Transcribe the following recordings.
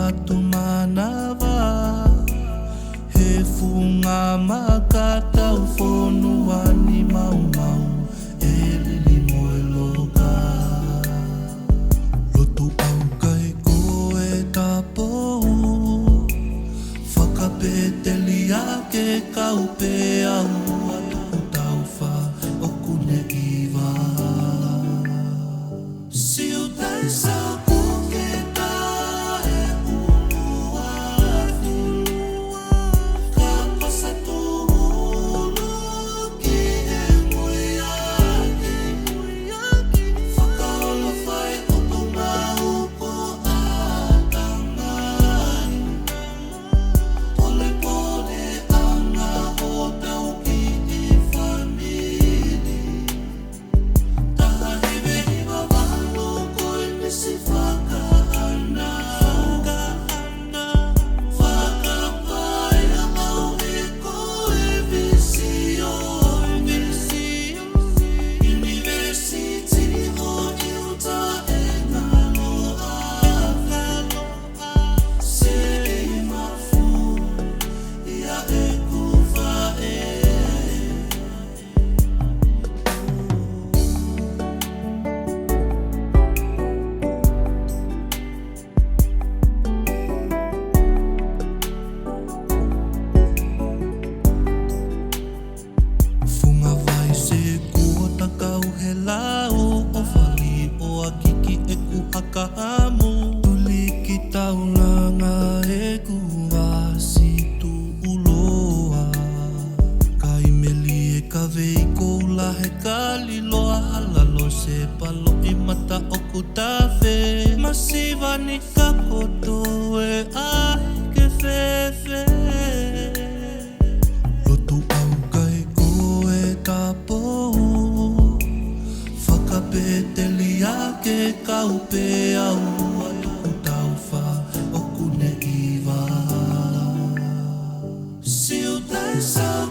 matu manawa he funga makatau fonua ni mau mau e lili moe loka lotu au kai koe tapou fakapeteli ake kaupe au atu taufa okune iwa Siutaisa Masiva ni kakoto e ai ke fefe Lotu au kai koe tapou Fakapeteli ake kaupe au atu taufa okune iwa Siutaisa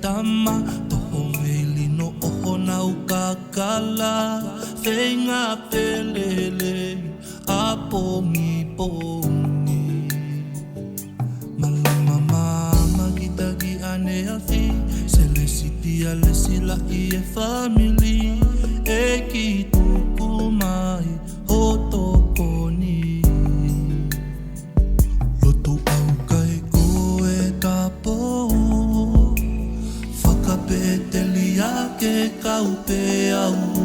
Tama toho veli no oho nau kakala Feinga pelele apongi pongi Malama mama gitagi ane afi Selesiti alesila ie famili Eki tuku mai hotokoni Lotu au kai koe tapou Fakapeteli ake kaupe au